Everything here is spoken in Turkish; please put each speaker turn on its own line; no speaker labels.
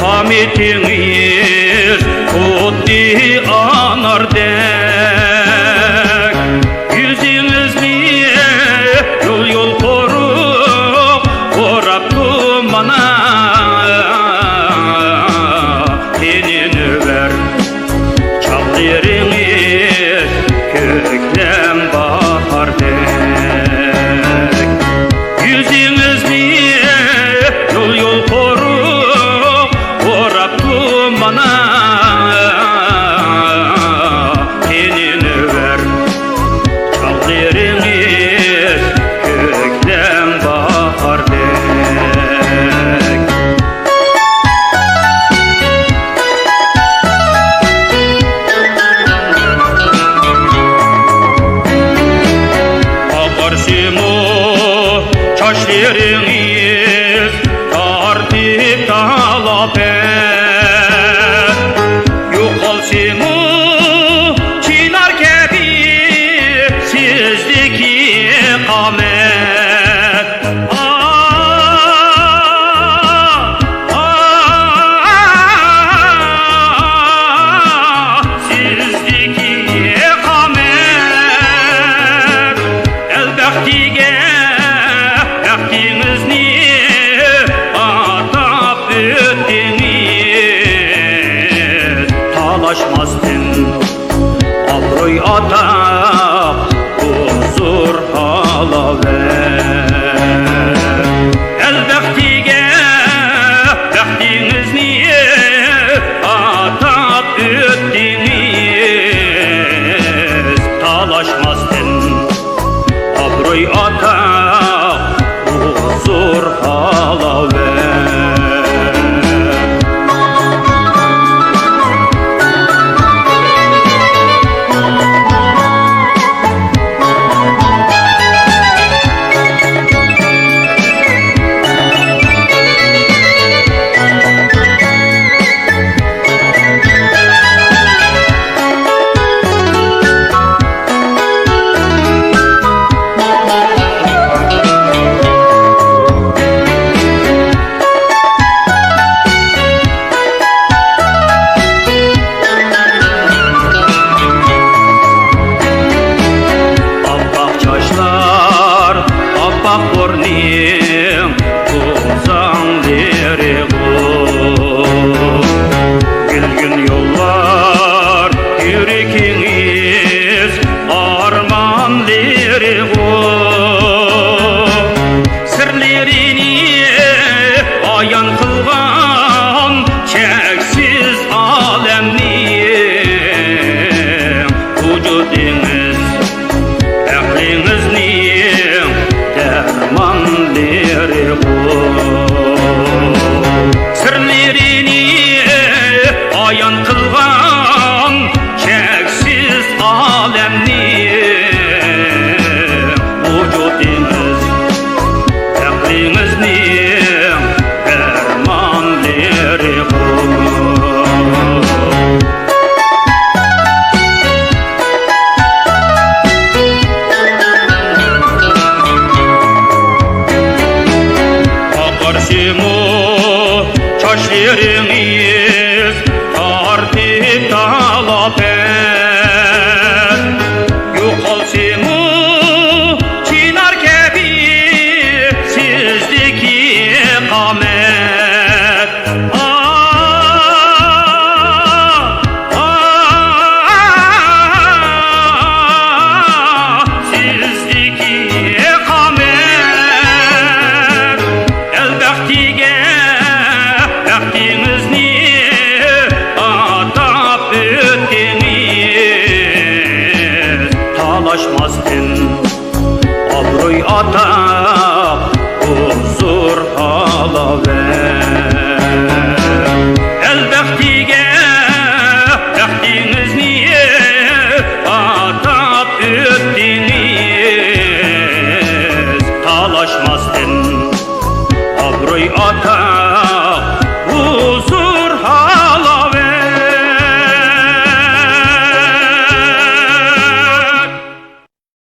Hamitiniz kutlu anardek yüzünüz niye yol korup koraptım bana tenini ver çaldırınız köklem bahardek yüzünüz niye yol korup koraptım bana tenini ver çaldırınız köklem bahardek Akarsimu çaşlarınız tartip talap et Yukalsimu çınar kebi sizdeki kamet sizdeki kamet elbette Yaktiniz niye atap öttiniz Talaşmazdın abroy atap huzur hala ver Elbette yaktiniz niye atap öttiniz Talaşmazdın abroy atap huzur hala ver Bak bornim uzanları Gülgün yollar yüreğiniz armanları Sırlarını ayan kılgan çeksiz alemni Vücudunuz, aklınız niye dermanları Sırlarını ayan kılgan çeksiz alemni Vücudunuz, aklınız niye dermanları Çaşlarınız tartip talap et Yukalsimu çınar kebi sizdeki kamet sizdeki kamet elbette Yaktiniz niye atap öttiniz Talaşmazdın abroy atap